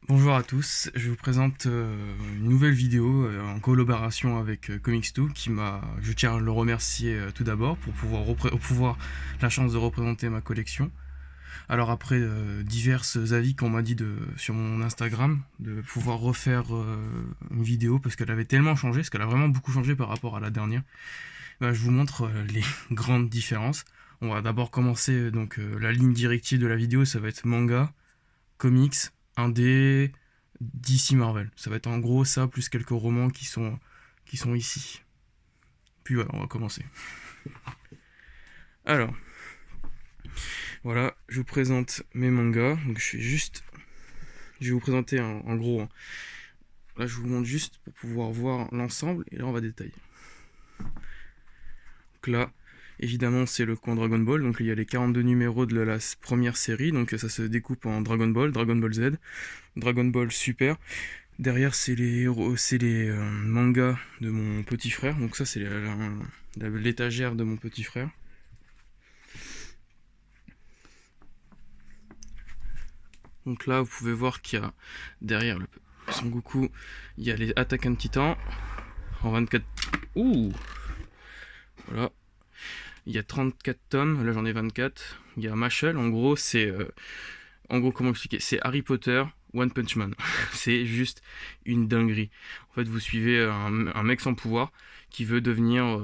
Bonjour à tous, je vous présente une nouvelle vidéo en collaboration avec Comics2 je tiens à le remercier tout d'abord pour pouvoir la chance de représenter ma collection. Alors après divers avis qu'on m'a dit sur mon Instagram, de pouvoir refaire une vidéo parce qu'elle avait tellement changé, parce qu'elle a vraiment beaucoup changé par rapport à la dernière. Je vous montre les grandes différences. On va d'abord commencer la ligne directive de la vidéo, ça va être manga, comics, indé, DC Marvel. Ça va être en gros ça, plus quelques romans qui sont ici. Puis voilà, on va commencer. Alors, voilà, je vous présente mes mangas. Donc je vais vous présenter en gros. Là, je vous montre juste pour pouvoir voir l'ensemble, et là, on va détailler. Donc là, évidemment, c'est le coin Dragon Ball. Donc il y a les 42 numéros de la première série. Donc ça se découpe en Dragon Ball, Dragon Ball Z, Dragon Ball Super. Derrière, c'est les mangas de mon petit frère. Donc ça, c'est l'étagère de mon petit frère. Donc là, vous pouvez voir qu'il y a derrière le Son Goku, il y a les Attack on Titan en 24. Ouh, voilà. Il y a 34 tomes. Là, j'en ai 24. Il y a Machel. En gros, comment expliquer? C'est Harry Potter, One Punch Man. C'est juste une dinguerie. En fait, vous suivez un mec sans pouvoir qui veut devenir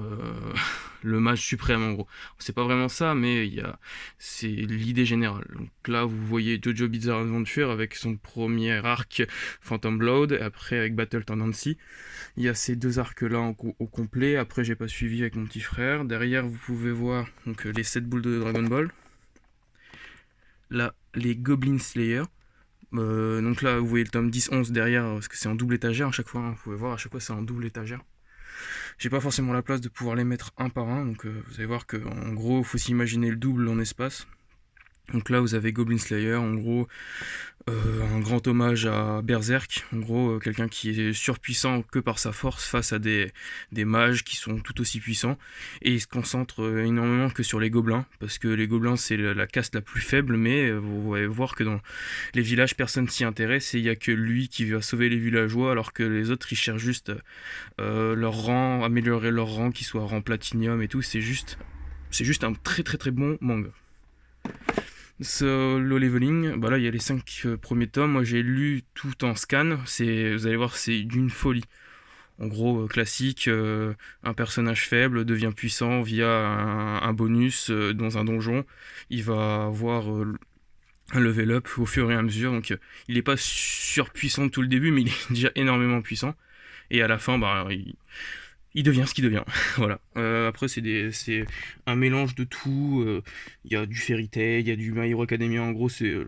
le mage suprême, en gros. C'est pas vraiment ça, mais c'est l'idée générale. Donc là, vous voyez Jojo Bizarre Adventure avec son premier arc Phantom Blood, et après avec Battle Tendency. Il y a ces deux arcs-là au complet. Après, j'ai pas suivi avec mon petit frère. Derrière, vous pouvez voir les 7 boules de Dragon Ball. Là, les Goblin Slayer. Donc là, vous voyez le tome 10-11 derrière, parce que c'est en double étagère à chaque fois. Vous pouvez voir, à chaque fois, c'est en double étagère. J'ai pas forcément la place de pouvoir les mettre un par un, donc vous allez voir qu'en gros, il faut s'imaginer le double en espace. Donc là, vous avez Goblin Slayer, en gros, un grand hommage à Berserk, en gros, quelqu'un qui est surpuissant que par sa force face à des mages qui sont tout aussi puissants, et il se concentre énormément que sur les gobelins, parce que les gobelins c'est la caste la plus faible, mais vous allez voir que dans les villages personne s'y intéresse, et il n'y a que lui qui va sauver les villageois, alors que les autres ils cherchent juste leur rang, améliorer leur rang, qui soit rang platinium et tout. C'est juste un très très très bon manga. Solo Leveling, bah là il y a les 5 premiers tomes. Moi j'ai lu tout en scan. Vous allez voir, c'est d'une folie. En gros, classique, un personnage faible devient puissant via un bonus dans un donjon. Il va avoir un level up au fur et à mesure. Donc il n'est pas surpuissant tout le début, mais il est déjà énormément puissant. Et à la fin, bah, il devient ce qu'il devient. Voilà. Après, c'est un mélange de tout. Il y a du Fairy Tail, il y a du My Hero Academia. En gros, c'est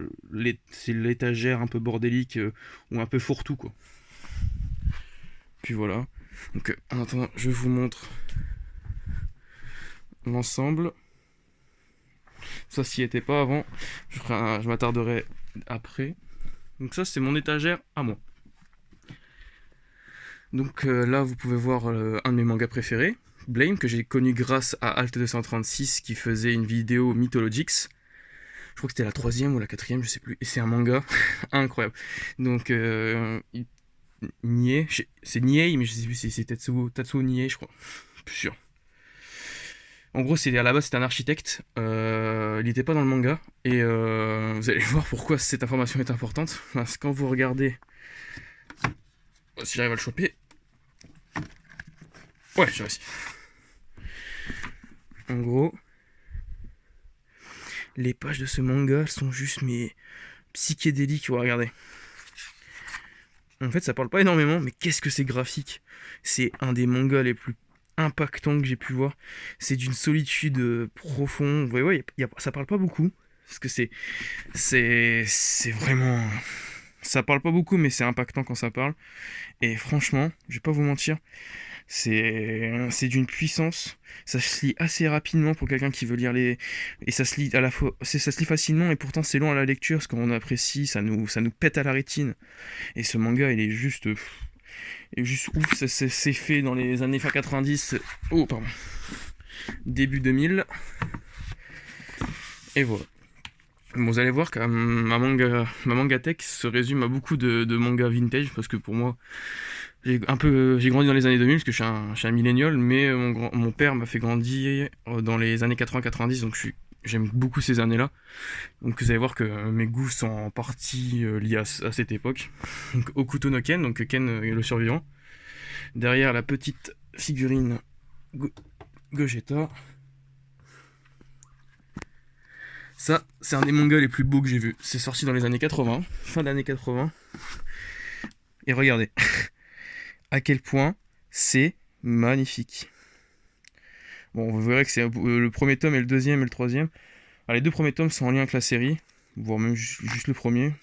l'étagère un peu bordélique ou un peu fourre-tout, quoi. Puis voilà. Donc, en attendant, je vous montre l'ensemble. Ça, s'y était pas avant, je m'attarderai après. Donc, ça, c'est mon étagère à moi. Donc là, vous pouvez voir un de mes mangas préférés, Blame, que j'ai connu grâce à Alt236 qui faisait une vidéo Mythologics. Je crois que c'était la troisième ou la quatrième, je sais plus. Et c'est un manga incroyable. Donc, Nier, c'est Nier, mais je sais plus si c'est Tatsuo Nier, je crois. Plus sûr. En gros, à la base, c'était un architecte. Il n'était pas dans le manga. Et vous allez voir pourquoi cette information est importante. Parce que quand vous regardez. Si j'arrive à le choper. Ouais, j'ai réussi. En gros, les pages de ce manga sont juste psychédéliques. Regardez. En fait, ça parle pas énormément, mais qu'est-ce que c'est graphique. C'est un des mangas les plus impactants que j'ai pu voir. C'est d'une solitude profonde. Vous voyez, ça parle pas beaucoup. Parce que c'est vraiment. Ça parle pas beaucoup, mais c'est impactant quand ça parle. Et franchement, je vais pas vous mentir, c'est d'une puissance. Ça se lit assez rapidement pour quelqu'un qui veut lire les. Et ça se lit à la fois. Ça se lit facilement, et pourtant c'est long à la lecture, parce qu'on apprécie, ça nous pète à la rétine. Et ce manga, il est juste ouf. C'est fait dans les années fin 90. Oh, pardon. Début 2000. Et voilà. Bon, vous allez voir que ma manga tech se résume à beaucoup de mangas vintage, parce que pour moi, j'ai grandi dans les années 2000, parce que je suis un millénial, mais mon père m'a fait grandir dans les années 80-90, donc j'aime beaucoup ces années-là. Donc vous allez voir que mes goûts sont en partie liés à cette époque. Donc Okuto no Ken, donc Ken le survivant. Derrière la petite figurine Go- Gogeta. Ça, c'est un des mangas les plus beaux que j'ai vu. C'est sorti dans les années 80, fin d'année 80. Et regardez à quel point c'est magnifique. Bon, vous verrez que c'est le premier tome et le deuxième et le troisième. Alors, les deux premiers tomes sont en lien avec la série, voire même juste le premier.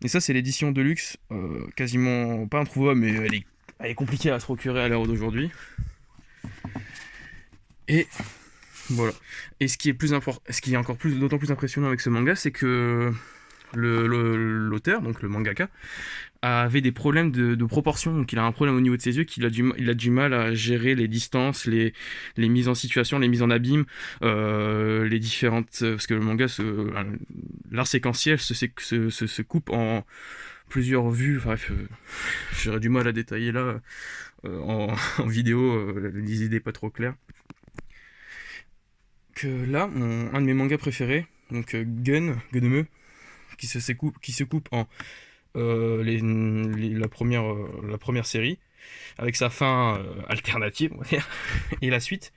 Et ça, c'est l'édition Deluxe, quasiment pas introuvable, mais elle est compliquée à se procurer à l'heure d'aujourd'hui. Et voilà. Et ce qui est encore d'autant plus impressionnant avec ce manga, c'est que l'auteur, donc le mangaka, avait des problèmes de proportion, donc il a un problème au niveau de ses yeux, il a du mal à gérer les distances, les mises en situation, les mises en abîme, les différentes... Parce que le manga, l'art séquentiel se coupe en plusieurs vues, bref, j'aurais du mal à détailler là, en vidéo, les idées pas trop claires. Que là, un de mes mangas préférés, donc Gunme, qui se coupe en la première série, avec sa fin alternative, on va dire, et la suite,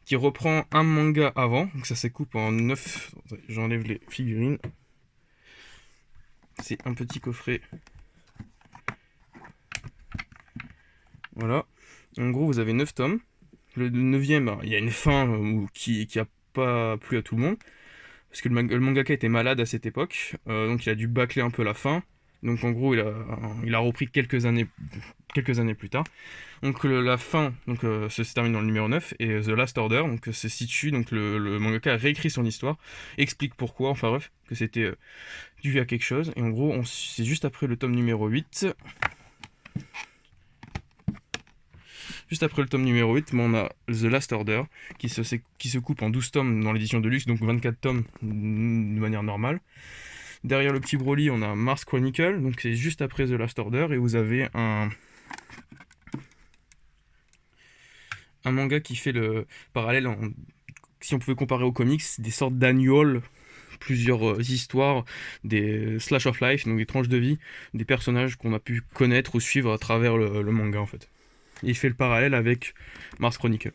qui reprend un manga avant, donc ça se coupe en 9. J'enlève les figurines. C'est un petit coffret. Voilà. En gros, vous avez 9 tomes. Le 9e, il y a une fin qui a pas plu à tout le monde. Parce que le mangaka était malade à cette époque, donc il a dû bâcler un peu la fin. Donc en gros, il a repris quelques années plus tard. Donc la fin se termine dans le numéro 9 et The Last Order donc se situe, donc le mangaka a réécrit son histoire, explique pourquoi, enfin bref, que c'était dû à quelque chose. Et en gros, c'est juste après le tome numéro 8. Juste après le tome numéro 8, on a The Last Order, qui se coupe en 12 tomes dans l'édition de luxe, donc 24 tomes de manière normale. Derrière le petit Broly, on a Mars Chronicle, donc c'est juste après The Last Order, et vous avez un manga qui fait le parallèle, si on pouvait comparer aux comics, des sortes d'annuals, plusieurs histoires, des slash of life, donc des tranches de vie, des personnages qu'on a pu connaître ou suivre à travers le manga en fait. Et il fait le parallèle avec Mars Chronicle.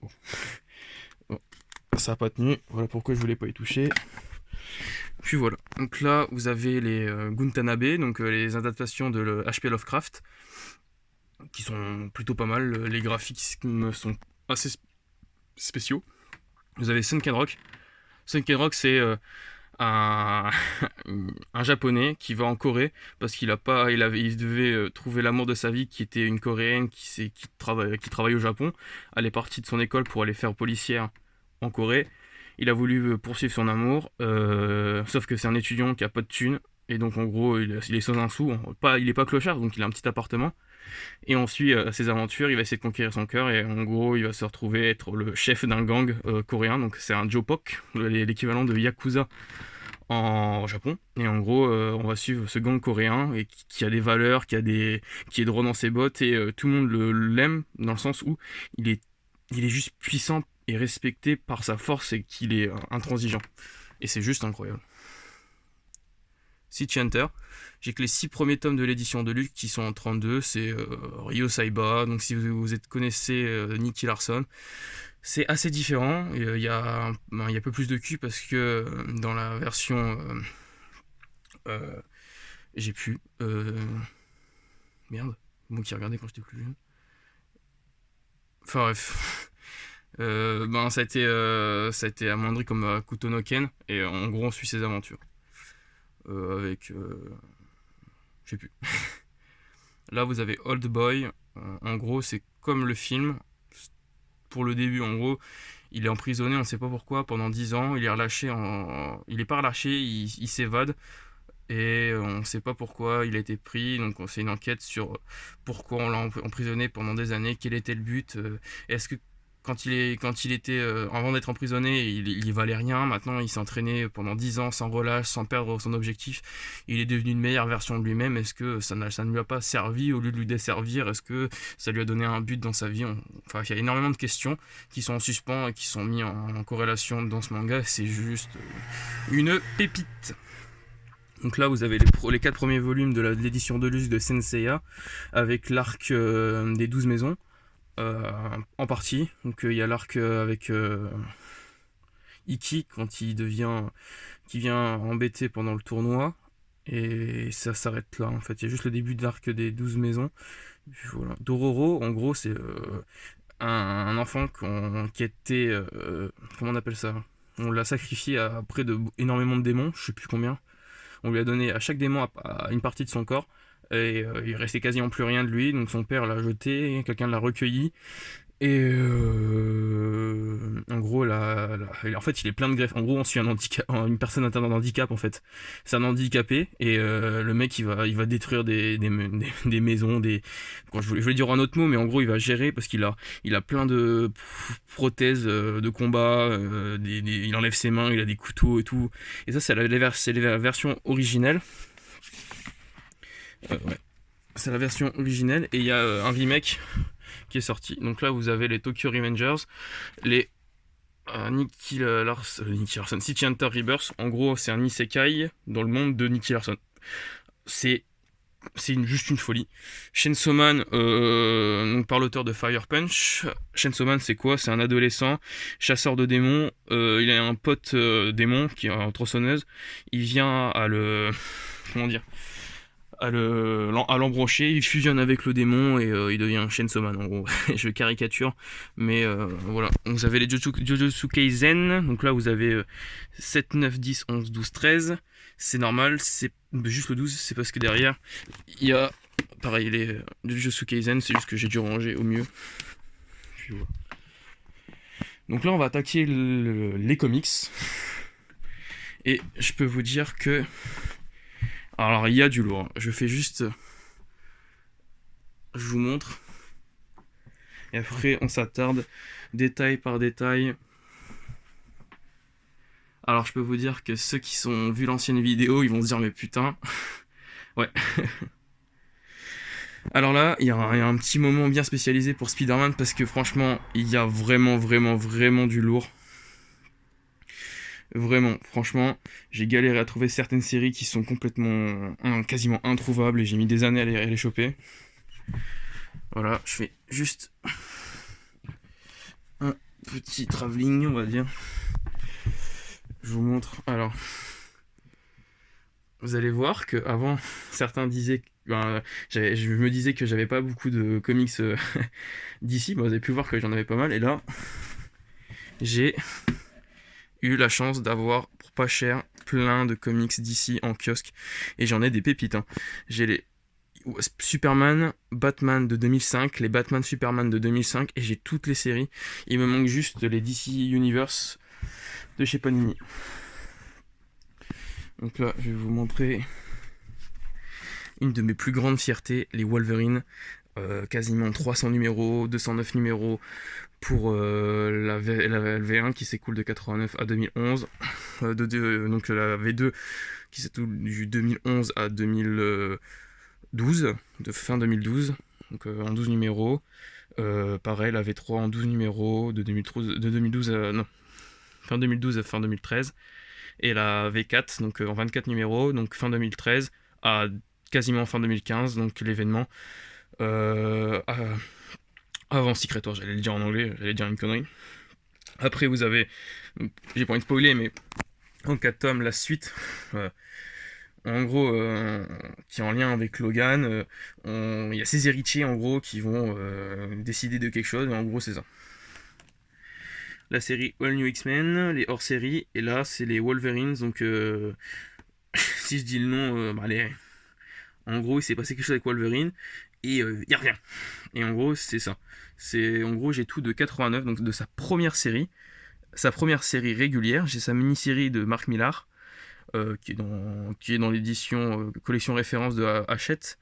Bon. Ça n'a pas tenu, voilà pourquoi je voulais pas y toucher. Puis voilà, donc là vous avez les Guntanabe, donc les adaptations de HP Lovecraft, qui sont plutôt pas mal, les graphismes sont assez spéciaux. Vous avez Sunken Rock. Sunken Rock, c'est un, un japonais qui va en Corée parce qu'il devait trouver l'amour de sa vie, qui était une coréenne qui travaille au Japon. Elle est partie de son école pour aller faire policière en Corée. Il a voulu poursuivre son amour, sauf que c'est un étudiant qui a pas de thunes. Et donc en gros, il est sans un sou. Il est pas clochard, donc il a un petit appartement. Et on suit ses aventures, il va essayer de conquérir son cœur et en gros il va se retrouver être le chef d'un gang coréen, donc c'est un Jopok, l'équivalent de Yakuza en Japon. Et en gros on va suivre ce gang coréen et qui a des valeurs, qui est droit dans ses bottes et tout le monde l'aime dans le sens où il est juste puissant et respecté par sa force et qu'il est intransigeant. Et c'est juste incroyable. City Hunter. J'ai que les 6 premiers tomes de l'édition de Luke qui sont en 32, c'est Ryo Saiba, donc si vous connaissez Nicky Larson, c'est assez différent, il y a un peu plus de cul parce que dans la version... j'ai pu... merde, moi qui regardais quand j'étais plus jeune. Enfin bref... ça a été amoindri comme Kuto Ken, et en gros on suit ses aventures. Avec... je sais plus. Là, vous avez Old Boy. En gros, c'est comme le film. Pour le début, en gros, il est emprisonné, on ne sait pas pourquoi, pendant 10 ans. Il est relâché il est pas relâché, il s'évade. Et on ne sait pas pourquoi il a été pris. Donc, c'est une enquête sur pourquoi on l'a emprisonné pendant des années, quel était le but. Est-ce que quand il était avant d'être emprisonné, il valait rien. Maintenant, il s'est entraîné pendant 10 ans sans relâche, sans perdre son objectif. Il est devenu une meilleure version de lui-même. Est-ce que ça ne lui a pas servi au lieu de lui desservir? Est-ce que ça lui a donné un but dans sa vie? Enfin, il y a énormément de questions qui sont en suspens et qui sont mis en corrélation dans ce manga. C'est juste une pépite. Donc là, vous avez les 4 premiers volumes de l'édition Deluxe de Senseiya avec l'arc des 12 maisons. En partie, donc il y a l'arc avec Iki quand qui vient embêter pendant le tournoi, et ça s'arrête là en fait. Il y a juste le début de l'arc des 12 maisons. Puis voilà. Dororo, en gros, c'est un enfant qui était comment on appelle ça, on l'a sacrifié après énormément de démons, je sais plus combien. On lui a donné à chaque démon à une partie de son corps. Et il restait quasiment plus rien de lui, donc son père l'a jeté, quelqu'un l'a recueilli, et en gros en fait il est plein de greffes. En gros on suit une personne atteinte d'un handicap en fait. C'est un handicapé, et le mec il va détruire des maisons, quand je voulais dire un autre mot, mais en gros il va gérer parce qu'il a plein de prothèses de combat, il enlève ses mains, il a des couteaux et tout, et ça c'est la version originelle. Ouais. C'est la version originelle, et il y a un remake qui est sorti. Donc là vous avez les Tokyo Revengers, les Nicky Larson, City Hunter Rebirth. En gros c'est un isekai dans le monde de Nicky Larson. C'est juste une folie. Chainsaw Man, donc par l'auteur de Fire Punch. Chainsaw Man c'est quoi? C'est un adolescent chasseur de démons. Il a un pote démon qui est en tronçonneuse. Il vient à l'embrocher, il fusionne avec le démon, et il devient un Chainsaw Man en gros. Je caricature, mais voilà. Vous avez les Jujutsu Kaisen, donc là vous avez 7, 9, 10, 11, 12, 13. C'est normal, c'est juste le 12, c'est parce que derrière il y a pareil les Jujutsu Kaisen, c'est juste que j'ai dû ranger au mieux. Puis voilà. Donc là on va attaquer les comics, et je peux vous dire que alors il y a du lourd. Je vous montre, et après on s'attarde détail par détail. Alors je peux vous dire que ceux qui ont vu l'ancienne vidéo, ils vont se dire mais putain. Ouais. Alors là, il y a un petit moment bien spécialisé pour Spider-Man, parce que franchement, il y a vraiment du lourd. Vraiment, franchement, j'ai galéré à trouver certaines séries qui sont quasiment introuvables, et j'ai mis des années à les choper. Voilà, je fais juste un petit travelling, on va dire. Je vous montre. Alors, vous allez voir que avant, certains disaient, je me disais que j'avais pas beaucoup de comics d'ici. Vous avez pu voir que j'en avais pas mal, et là, j'ai eu la chance d'avoir pour pas cher plein de comics d'ici en kiosque, et j'en ai des pépites, hein. J'ai les Superman, Batman de 2005, les Batman Superman de 2005, et j'ai toutes les séries. Il me manque juste les DC Universe de chez Panini. Donc là je vais vous montrer une de mes plus grandes fiertés, les Wolverine. Quasiment 300 numéros, 209 numéros pour la V1 qui s'écoule de 89 à 2011, donc la V2 qui s'écoule du 2011 à 2012, de fin 2012, donc en 12 numéros. Pareil, la V3 en 12 numéros de 2012 fin 2012 à fin 2013, et la V4 donc en 24 numéros, donc fin 2013 à quasiment fin 2015, donc l'événement avant Secret Wars, j'allais le dire en anglais, j'allais dire une connerie. Après vous avez, j'ai pas envie de spoiler, mais en 4 tomes la suite, en gros qui est en lien avec Logan. Il y a ses héritiers en gros qui vont décider de quelque chose, et en gros c'est ça. La série All New X-Men, les hors-séries, et là c'est les Wolverines, donc si je dis le nom, allez, en gros il s'est passé quelque chose avec Wolverine, et il n'y a rien. Et en gros c'est ça. En gros j'ai tout de 89, donc de sa première série régulière. J'ai sa mini-série de Mark Millar, qui est dans l'édition collection référence de Hachette.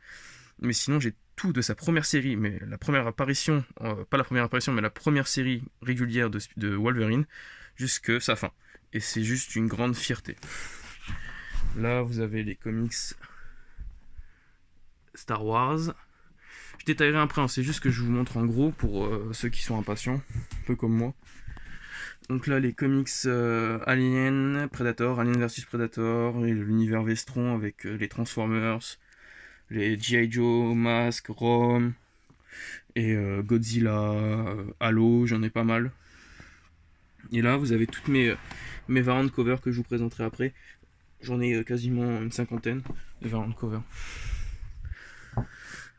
Mais sinon j'ai tout de sa première série, mais la première apparition, pas la première apparition, mais la première série régulière de Wolverine, jusque sa fin. Et c'est juste une grande fierté. Là, vous avez les comics Star Wars. Je détaillerai après, hein, c'est juste que je vous montre en gros pour ceux qui sont impatients, un peu comme moi. Donc là, les comics Alien, Predator, Alien vs Predator, et l'univers Vestron avec les Transformers, les G.I. Joe, Mask, Rome, et Godzilla, Halo, j'en ai pas mal. Et là, vous avez toutes mes variantes cover que je vous présenterai après. J'en ai quasiment une cinquantaine de variantes cover.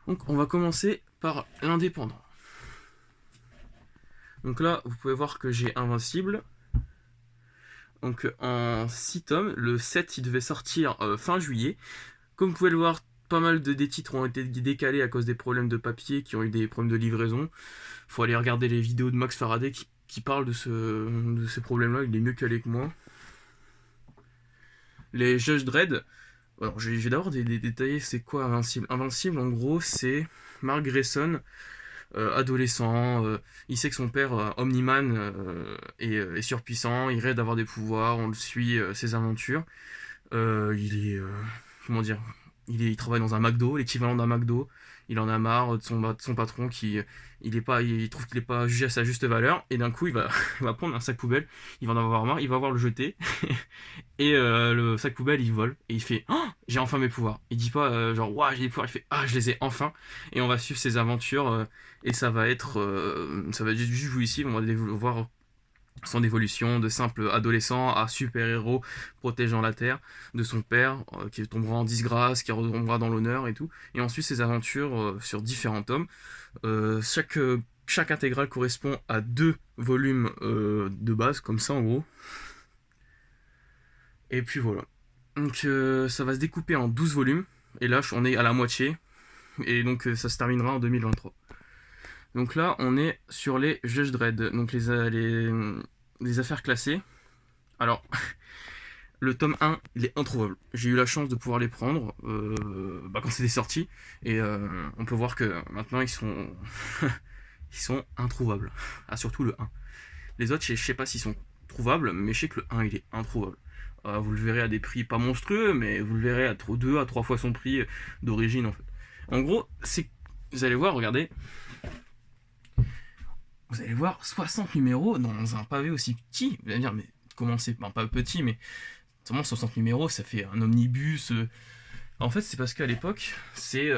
Donc, on va commencer par l'indépendant. Donc là, vous pouvez voir que j'ai Invincible. Donc en 6 tomes, le 7 il devait sortir fin juillet. Comme vous pouvez le voir, pas mal des titres ont été décalés à cause des problèmes de papier, qui ont eu des problèmes de livraison. Faut aller regarder les vidéos de Max Faraday qui parle de ces problèmes-là, il est mieux calé que moi. Les Judge Dredd, alors je vais d'abord détailler c'est quoi Invincible. Invincible en gros c'est Mark Grayson, adolescent, il sait que son père, Omni-Man, est surpuissant, il rêve d'avoir des pouvoirs, on le suit, ses aventures. Il est, comment dire, il travaille dans un McDo, l'équivalent d'un McDo. Il en a marre de son patron il trouve qu'il est pas jugé à sa juste valeur. Et d'un coup, il va, il va prendre un sac poubelle, il va en avoir marre, il va voir le jeter. Et le sac poubelle, il vole. Et il fait oh, j'ai enfin mes pouvoirs. Il dit pas genre, waouh, j'ai des pouvoirs. Il fait ah, je les ai enfin. Et on va suivre ses aventures. Et ça va être juste vous ici. On va voir son évolution de simple adolescent à super-héros protégeant la Terre, de son père qui tombera en disgrâce, qui retombera dans l'honneur et tout. Et ensuite ses aventures sur différents tomes. Chaque intégrale correspond à 2 volumes de base, comme ça en gros. Et puis voilà. Donc ça va se découper en 12 volumes. Et là on est à la moitié. Et donc ça se terminera en 2023. Donc là on est sur les Judge Dredd. Donc les affaires classées. Alors, le tome 1, il est introuvable. J'ai eu la chance de pouvoir les prendre quand c'était sorti. Et on peut voir que maintenant ils sont ils sont introuvables. Ah, surtout le 1. Les autres, je sais pas s'ils sont trouvables, mais je sais que le 1, il est introuvable. Vous le verrez à des prix pas monstrueux, mais vous le verrez à 2 à 3 fois son prix d'origine en fait. En gros, vous allez voir, regardez. Vous allez voir 60 numéros dans un pavé aussi petit. Vous allez dire, mais comment c'est pas petit, mais seulement 60 numéros, ça fait un omnibus. En fait, c'est parce qu'à l'époque, c'était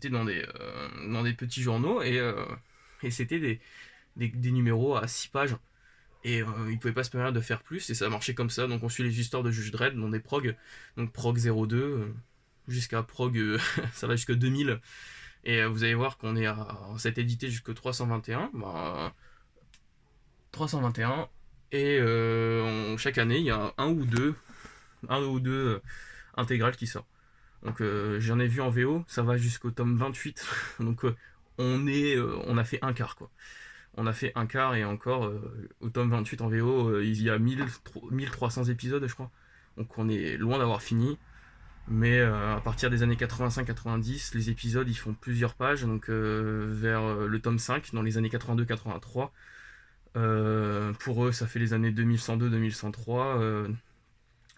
dans des petits journaux et c'était des numéros à 6 pages. Et ils pouvaient pas se permettre de faire plus, et ça marchait comme ça. Donc on suit les histoires de Judge Dredd dans des prog, donc prog 02 jusqu'à prog, ça va jusqu'à 2000. Et vous allez voir qu'on est ça a été édité jusqu'au 321. 321. Et chaque année, il y a un ou deux intégrales qui sort. Donc j'en ai vu en VO, ça va jusqu'au tome 28. Donc on a fait un quart quoi. On a fait un quart et encore au tome 28 en VO, il y a 1300 épisodes je crois. Donc on est loin d'avoir fini. Mais à partir des années 85-90, les épisodes ils font plusieurs pages, donc vers le tome 5, dans les années 82-83. Pour eux, ça fait les années 2102-2103.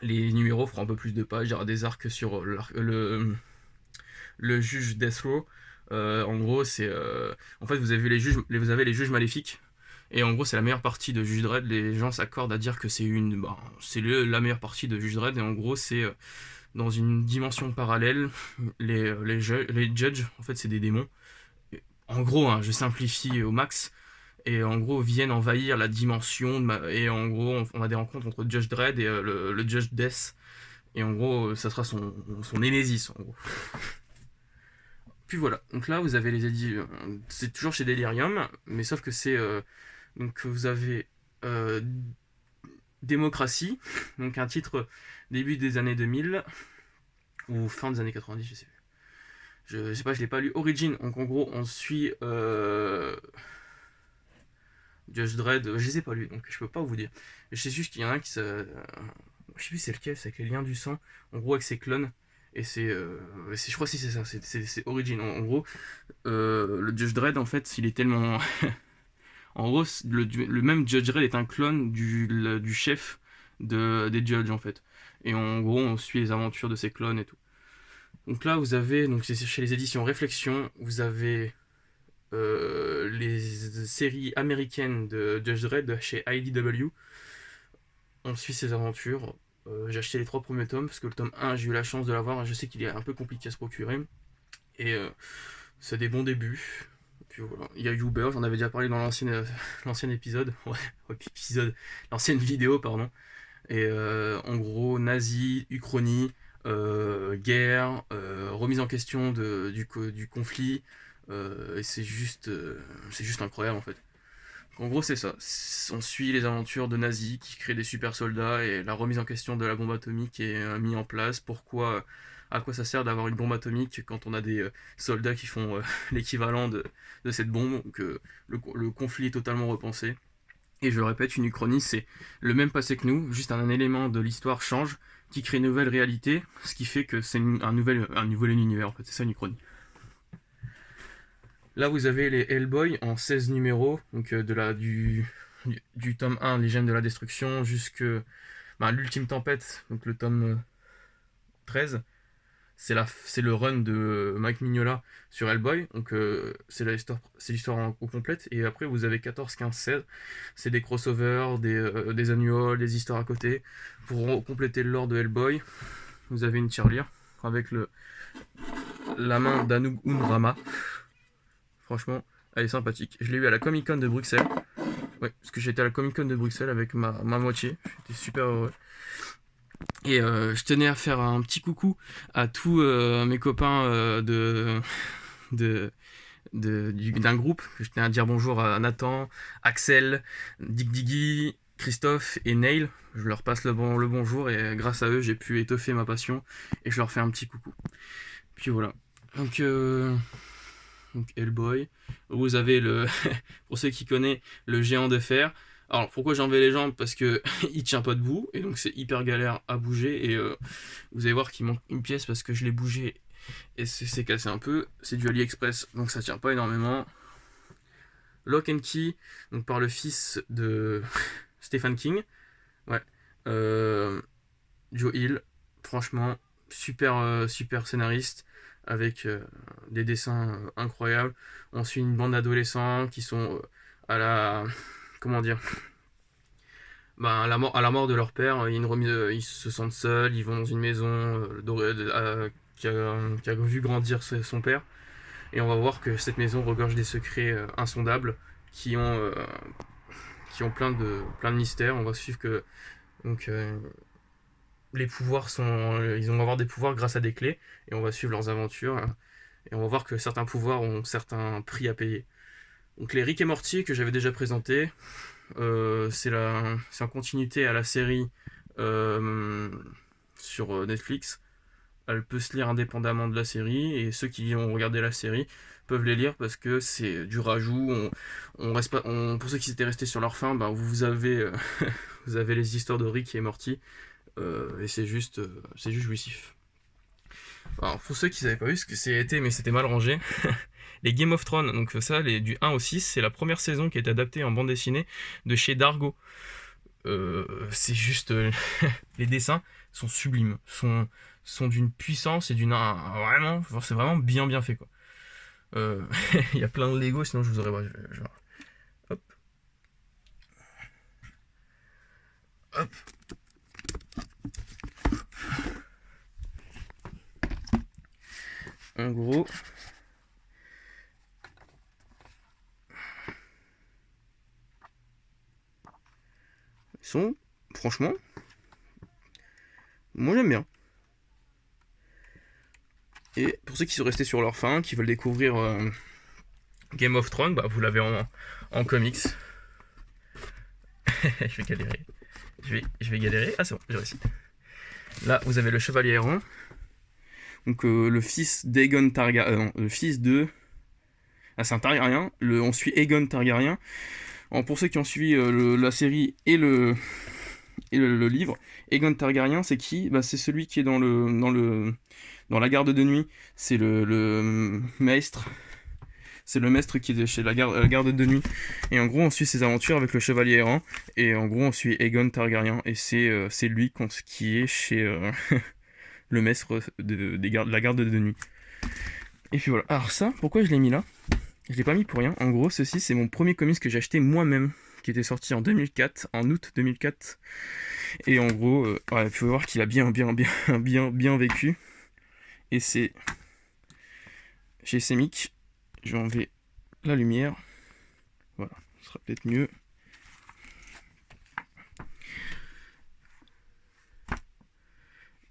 Les numéros feront un peu plus de pages. Il y aura des arcs sur le juge Death Row. En gros, c'est. En fait, vous avez les juges maléfiques. Et en gros, c'est la meilleure partie de Judge Dredd. Les gens s'accordent à dire que c'est la meilleure partie de Judge Dredd. Et en gros, c'est dans une dimension parallèle. Les judges, en fait, c'est des démons. En gros, hein, je simplifie au max. Et en gros, viennent envahir la dimension. Et en gros, on a des rencontres entre Judge Dredd et le Judge Death. Et en gros, ça sera son némésis, en gros. Puis voilà, donc là vous avez c'est toujours chez Delirium, mais sauf que c'est donc vous avez euh, Démocratie, donc un titre début des années 2000 ou fin des années 90, je sais plus. Je sais pas, je l'ai pas lu. Origin, donc en gros on suit Judge Dredd, je les ai pas lus donc je peux pas vous dire. Je sais juste qu'il y en a un je sais plus c'est lequel, c'est avec les liens du sang, en gros avec ses clones. Et je crois que si c'est ça, c'est Origin. En gros, le Judge Dredd, en fait, il est tellement. En gros, le même Judge Dredd est un clone du chef des Judges, en fait. Et en gros, on suit les aventures de ces clones et tout. Donc là, vous avez, donc c'est chez les éditions Réflexion, vous avez les séries américaines de Judge Dredd chez IDW. On suit ses aventures. J'ai acheté les 3 premiers tomes parce que le tome 1, j'ai eu la chance de l'avoir. Je sais qu'il est un peu compliqué à se procurer. Et c'est des bons débuts. Puis voilà. Il y a Uber, j'en avais déjà parlé dans l'ancien épisode. Ouais, épisode. L'ancienne vidéo, pardon. Et en gros, nazis, uchronie, guerre, remise en question du conflit. Et c'est juste incroyable en fait. En gros, c'est ça. On suit les aventures de nazis qui créent des super soldats et la remise en question de la bombe atomique est mise en place. Pourquoi, à quoi ça sert d'avoir une bombe atomique quand on a des soldats qui font l'équivalent de cette bombe. Donc, le conflit est totalement repensé. Et je le répète, une uchronie, c'est le même passé que nous, juste un élément de l'histoire change, qui crée une nouvelle réalité, ce qui fait que c'est un nouvel univers, en fait, c'est ça une uchronie. Là, vous avez les Hellboy en 16 numéros, donc du tome 1, Les Gemmes de la Destruction, jusque l'Ultime Tempête, donc le tome 13. C'est le run de Mike Mignola sur Hellboy, donc c'est l'histoire au complète. Et après, vous avez 14, 15, 16. C'est des crossovers, des annuals, des histoires à côté. Pour compléter le lore de Hellboy, vous avez une tirelire avec la main d'Anouk Unrama. Franchement, elle est sympathique. Je l'ai eu à la Comic Con de Bruxelles. Ouais, parce que j'étais à la Comic Con de Bruxelles avec ma moitié. J'étais super heureux. Et je tenais à faire un petit coucou à tous mes copains d'un groupe. Je tenais à dire bonjour à Nathan, Axel, Dick Diggy, Christophe et Neil. Je leur passe le bonjour et grâce à eux, j'ai pu étoffer ma passion et je leur fais un petit coucou. Puis voilà. Donc Hellboy. Vous avez pour ceux qui connaissent, le géant de fer. Alors pourquoi j'enlève les jambes? Parce que il tient pas debout et donc c'est hyper galère à bouger et vous allez voir qu'il manque une pièce parce que je l'ai bougé et c'est cassé un peu. C'est du AliExpress donc ça tient pas énormément. Lock and Key, donc par le fils de Stephen King. Ouais. Joe Hill, franchement super scénariste avec des dessins incroyables. On suit une bande d'adolescents qui sont à la comment dire à la mort de leur père, il y a une remise, ils se sentent seuls, ils vont dans une maison qui a vu grandir son père et on va voir que cette maison regorge des secrets insondables qui ont plein de mystères. On va suivre que donc les pouvoirs ils vont avoir des pouvoirs grâce à des clés et on va suivre leurs aventures et on va voir que certains pouvoirs ont certains prix à payer. Donc les Rick et Morty que j'avais déjà présenté, c'est en continuité à la série sur Netflix. Elle peut se lire indépendamment de la série et ceux qui ont regardé la série peuvent les lire parce que c'est du rajout. On reste pas, pour ceux qui étaient restés sur leur fin, vous avez vous avez les histoires de Rick et Morty et c'est juste jouissif. Alors pour ceux qui n'avaient pas vu ce que c'était, mais c'était mal rangé, les Game of Thrones, donc ça, du 1 au 6, c'est la première saison qui est adaptée en bande dessinée de chez Dargo. C'est juste... les dessins sont sublimes, sont d'une puissance et vraiment, c'est vraiment bien fait, quoi. Il y a plein de Lego, sinon je vous aurais... Hop. Hop. En gros... franchement, moi j'aime bien. Et pour ceux qui sont restés sur leur faim, qui veulent découvrir Game of Thrones, vous l'avez en comics. Je vais galérer. Je vais galérer. Ah c'est bon, j'ai réussi. Là, vous avez le Chevalier Errant. Donc le fils d'Aegon Targaryen. Le fils de... Ah c'est un Targaryen. On suit Aegon Targaryen. Alors, pour ceux qui ont suivi la série et Et le livre, Aegon Targaryen, c'est qui? Bah, c'est celui qui est dans la garde de nuit. C'est le maître. C'est le maître qui est chez la garde de nuit. Et en gros, on suit ses aventures avec le chevalier errant. Et en gros, on suit Aegon Targaryen. Et c'est lui qui est chez le maître de la garde de nuit. Et puis voilà. Alors ça, pourquoi je l'ai mis là? Je l'ai pas mis pour rien. En gros, ceci, c'est mon premier comics que j'ai acheté moi-même, qui était sorti en 2004, en août 2004. Et en gros, il faut voir qu'il a bien vécu. Et c'est chez Semic. Je vais enlever la lumière. Voilà, ce sera peut-être mieux.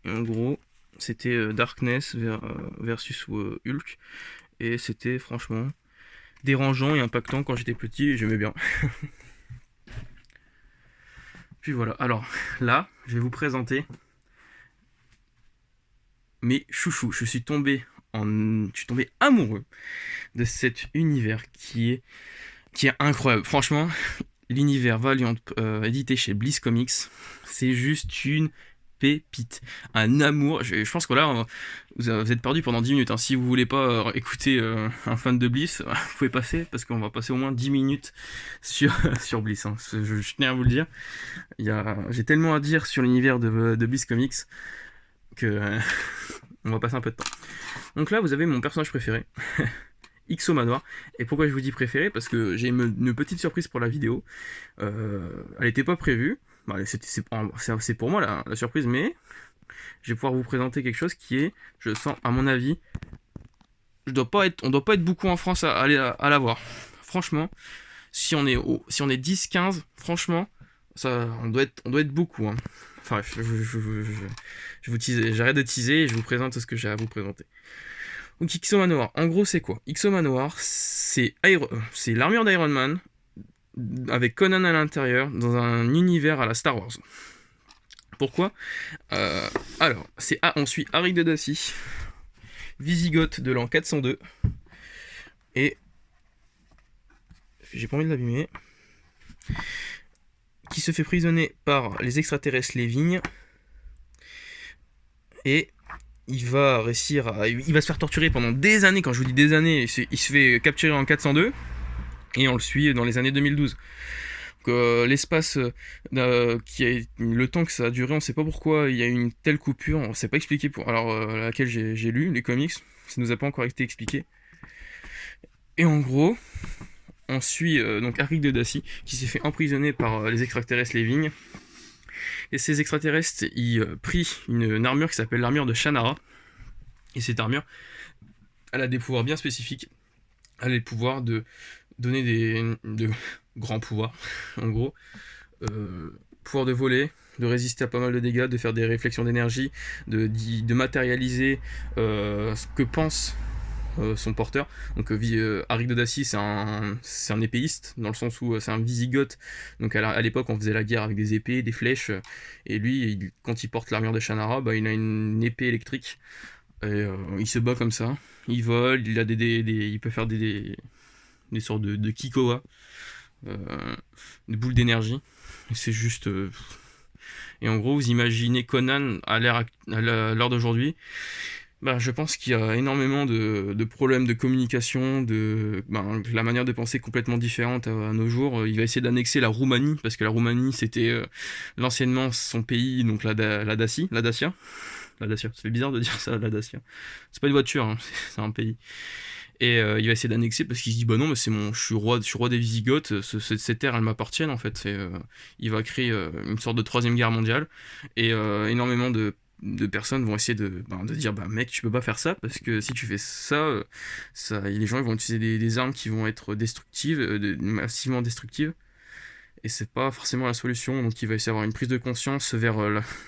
Et en gros, c'était Darkness versus Hulk. Et c'était franchement dérangeant et impactant quand j'étais petit et j'aimais bien. Puis voilà, alors là, je vais vous présenter mes chouchous. Je suis tombé amoureux de cet univers qui est incroyable. Franchement, l'univers Valiant édité chez Bliss Comics, c'est juste une pépite, un amour. Je pense que là, vous êtes perdu pendant 10 minutes. Hein. Si vous voulez pas écouter un fan de Bliss, vous pouvez passer, parce qu'on va passer au moins 10 minutes sur Bliss. Hein. Je tenais à vous le dire. J'ai tellement à dire sur l'univers de Bliss Comics que on va passer un peu de temps. Donc là, vous avez mon personnage préféré, Ixo Manoir. Et pourquoi je vous dis préféré? Parce que j'ai une petite surprise pour la vidéo. Elle n'était pas prévue. Bah, c'est pour moi la surprise, mais je vais pouvoir vous présenter quelque chose qui est, je sens, à mon avis, on doit pas être beaucoup en France à l'avoir. Franchement, si on est 10-15, franchement, on doit être beaucoup. Hein. Enfin bref, je vous tease, j'arrête de teaser et je vous présente ce que j'ai à vous présenter. Donc Ixo Manoir, en gros c'est quoi? Ixo Manoir, c'est l'armure d'Iron Man, avec Conan à l'intérieur, dans un univers à la Star Wars. Pourquoi? Alors, on suit Arik de Dacy, Visigoth de l'an 402, et j'ai pas envie de l'abîmer, qui se fait prisonnier par les extraterrestres les Vignes, et il va se faire torturer pendant des années. Quand je vous dis des années, il se fait capturer en 402, et on le suit dans les années 2012. L'espace le temps que ça a duré, on sait pas pourquoi il y a une telle coupure, on sait pas expliquer laquelle j'ai lu les comics, ça nous a pas encore été expliqué. Et en gros, on suit donc Arik de Dacy qui s'est fait emprisonner par les extraterrestres les Vignes. Et ces extraterrestres, ils prient une armure qui s'appelle l'armure de Shannara. Et cette armure, elle a des pouvoirs bien spécifiques. Elle a le pouvoir de donner de grands pouvoirs, en gros. Pouvoir de voler, de résister à pas mal de dégâts, de faire des réflexions d'énergie, de matérialiser ce que pense son porteur. Donc Arik de Dacy, c'est un épéiste, dans le sens où c'est un Visigoth. Donc à l'époque, on faisait la guerre avec des épées, des flèches. Et lui, quand il porte l'armure de Shannara, il a une épée électrique. Et il se bat comme ça. Il vole, il peut faire des sortes de kikoa, des boules d'énergie. C'est juste... Et en gros, vous imaginez Conan à l'heure d'aujourd'hui. Je pense qu'il y a énormément de problèmes de communication, la manière de penser complètement différente à nos jours. Il va essayer d'annexer la Roumanie, parce que la Roumanie, c'était l'anciennement son pays, donc la Dacia. La Dacia, ça fait bizarre de dire ça, la Dacia. C'est pas une voiture, hein, c'est un pays. Et il va essayer d'annexer parce qu'il se dit non, mais je suis roi des Visigoths, ces terres elles m'appartiennent en fait. Il va créer une sorte de troisième guerre mondiale, et énormément de personnes vont essayer de dire mec, tu peux pas faire ça, parce que si tu fais ça, les gens ils vont utiliser des armes qui vont être destructives, massivement destructives, et c'est pas forcément la solution. Donc il va essayer d'avoir une prise de conscience vers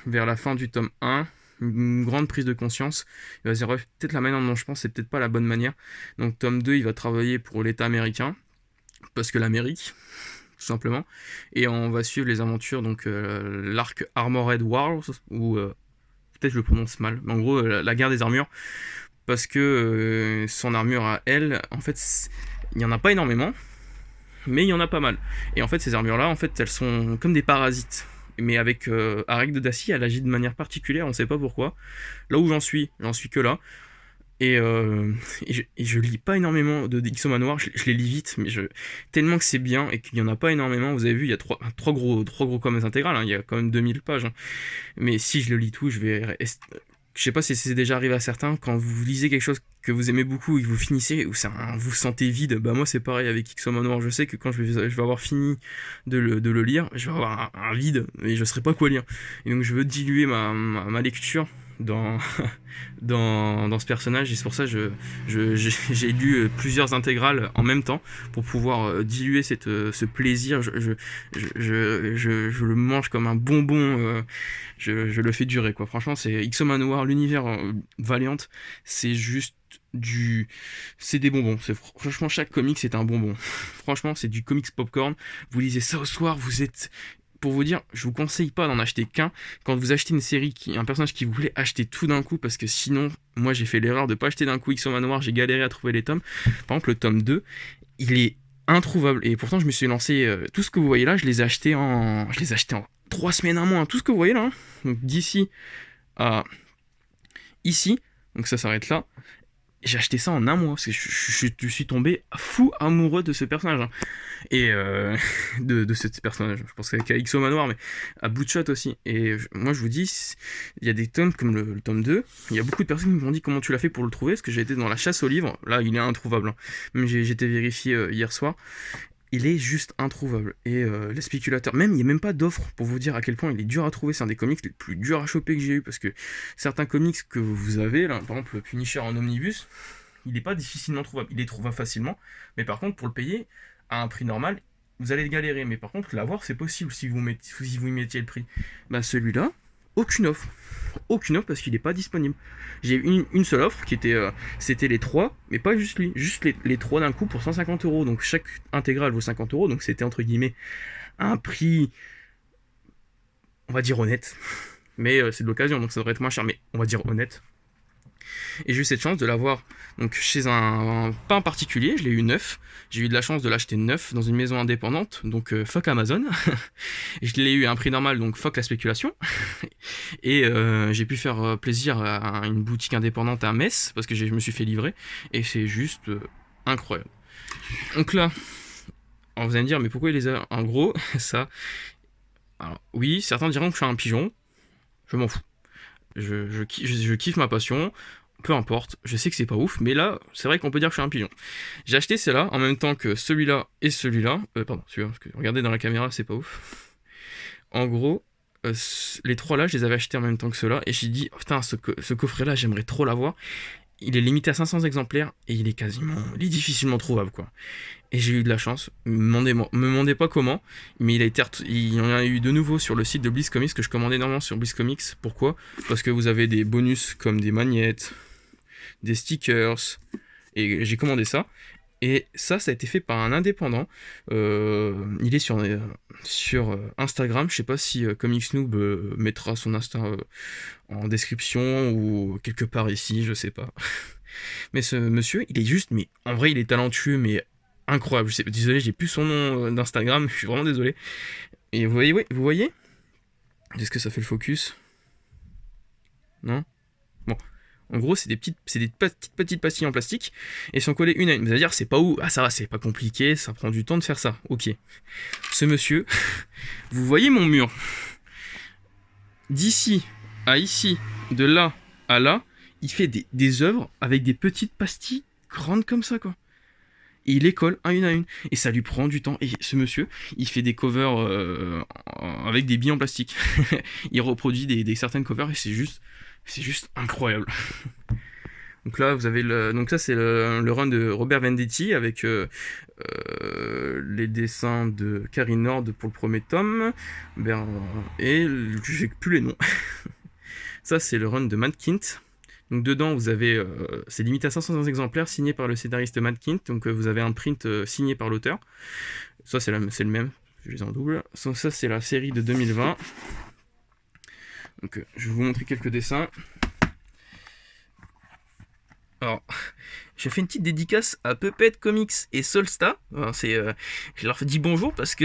la fin du tome 1, une grande prise de conscience. Il va se dire peut-être la manière dont je pense c'est peut-être pas la bonne manière. Donc tome 2, il va travailler pour l'État américain, parce que l'Amérique, tout simplement. Et on va suivre les aventures, donc l'arc Armored Wars, ou peut-être je le prononce mal, mais en gros la guerre des armures, parce que son armure à elle, en fait il n'y en a pas énormément, mais il y en a pas mal. Et en fait ces armures là, en fait elles sont comme des parasites. mais avec Arrête de Dacie, elle agit de manière particulière, on sait pas pourquoi. Là où j'en suis que là. Et je lis pas énormément de Ixo Manoir, je les lis vite, mais tellement que c'est bien et qu'il y en a pas énormément. Vous avez vu, il y a trois gros comics intégrales, hein, il y a quand même 2000 pages. Hein. Mais si je le lis tout, je sais pas si c'est déjà arrivé à certains, quand vous lisez quelque chose que vous aimez beaucoup et que vous finissez, ou vous sentez vide, bah moi c'est pareil avec Ixo Manoir, je sais que quand je vais avoir fini de le lire, je vais avoir un vide et je saurais pas quoi lire. Et donc je veux diluer ma lecture dans, dans ce personnage, et c'est pour ça que j'ai lu plusieurs intégrales en même temps pour pouvoir diluer ce plaisir. Je le mange comme un bonbon, je le fais durer quoi. Franchement, c'est Ixo Manoir, l'univers Valiant, c'est juste c'est des bonbons. Franchement, chaque comic c'est un bonbon. Franchement, c'est du comics popcorn. Vous lisez ça au soir, vous êtes, pour vous dire, je vous conseille pas d'en acheter qu'un. Quand vous achetez une série, un personnage qui vous voulait acheter tout d'un coup, parce que sinon, moi j'ai fait l'erreur de pas acheter d'un coup Ixo Manoir, j'ai galéré à trouver les tomes. Par exemple, le tome 2, il est introuvable. Et pourtant, je me suis lancé, tout ce que vous voyez là, je les ai achetés en 3 semaines, un mois. Tout ce que vous voyez là, hein. Donc d'ici à ici, donc ça s'arrête là. J'ai acheté ça en un mois, parce que je suis tombé fou amoureux de ce personnage. Hein. Et de ce personnage, je pense qu'à Ixo Manoir, mais à Bloodshot aussi. Et moi je vous dis, il y a des tomes comme le tome 2, il y a beaucoup de personnes qui m'ont dit comment tu l'as fait pour le trouver, parce que j'ai été dans la chasse aux livres, là il est introuvable. Hein. Même j'ai été vérifié hier soir, il est juste introuvable. Et les spéculateurs, même il n'y a même pas d'offre pour vous dire à quel point il est dur à trouver. C'est un des comics les plus durs à choper que j'ai eu, parce que certains comics que vous avez, là, par exemple Punisher en omnibus, il n'est pas difficilement trouvable, il est trouvable facilement, mais par contre pour le payer à un prix normal, vous allez galérer. Mais par contre l'avoir c'est possible si vous y mettiez le prix. Bah celui-là, aucune offre parce qu'il n'est pas disponible. J'ai eu une seule offre qui était c'était les 3, mais pas juste lui, juste les 3 d'un coup pour 150€. Donc chaque intégrale vaut 50€, donc c'était entre guillemets un prix, on va dire honnête. Mais c'est de l'occasion, donc ça devrait être moins cher, mais on va dire honnête. Et j'ai eu cette chance de l'avoir donc chez pas un particulier, je l'ai eu neuf. J'ai eu de la chance de l'acheter neuf dans une maison indépendante, donc fuck Amazon. Et je l'ai eu à un prix normal, donc fuck la spéculation. Et j'ai pu faire plaisir à une boutique indépendante à Metz, parce que je me suis fait livrer. Et c'est juste incroyable. Donc là, vous allez me dire, mais pourquoi il les a? En gros, ça... Alors, oui, certains diront que je suis un pigeon. Je m'en fous. Je kiffe ma passion, peu importe, je sais que c'est pas ouf, mais là, c'est vrai qu'on peut dire que je suis un pigeon. J'ai acheté celle-là en même temps que celui-là et celui-là. Pardon, celui-là, parce que regardez dans la caméra, c'est pas ouf. En gros, les trois là, je les avais achetés en même temps que ceux-là, et j'ai dit, oh, putain, ce coffret-là, j'aimerais trop l'avoir. Il est limité à 500 exemplaires, et il est difficilement trouvable, quoi. Et j'ai eu de la chance, me demandez pas comment, mais il y en a eu de nouveau sur le site de Bliss Comics, que je commandais énormément sur Bliss Comics. Pourquoi? Parce que vous avez des bonus comme des magnettes, des stickers, et j'ai commandé ça. Et ça a été fait par un indépendant. Il est sur Instagram. Je sais pas si Comics Noob mettra son Insta en description ou quelque part ici, je sais pas. Mais ce monsieur, il est juste, mais en vrai, il est talentueux, mais incroyable. Désolé, j'ai plus son nom d'Instagram, je suis vraiment désolé. Et vous voyez Est-ce que ça fait le focus? Non? Bon. En gros, c'est des petites pastilles en plastique et sont collées une à une. Vous allez dire, c'est pas où? Ah, ça va, c'est pas compliqué, ça prend du temps de faire ça. Ok. Ce monsieur, vous voyez mon mur? D'ici à ici, de là à là, il fait des œuvres avec des petites pastilles grandes comme ça, quoi. Et il les colle une à une. Et ça lui prend du temps. Et ce monsieur, il fait des covers avec des billes en plastique. Il reproduit des certaines covers et c'est juste incroyable. Donc là, vous avez donc ça c'est le run de Robert Venditti avec les dessins de Karine Nord pour le premier tome. Et j'ai plus les noms. Ça c'est le run de Matt Kindt. Donc dedans, vous avez, c'est limité à 500 exemplaires, signé par le scénariste Matt Kindt. Donc vous avez un print signé par l'auteur. Ça c'est le même, je les en double. Ça c'est la série de 2020. Donc je vais vous montrer quelques dessins. Alors, j'ai fait une petite dédicace à Puppet Comics et Solsta. Alors, je leur dis bonjour parce que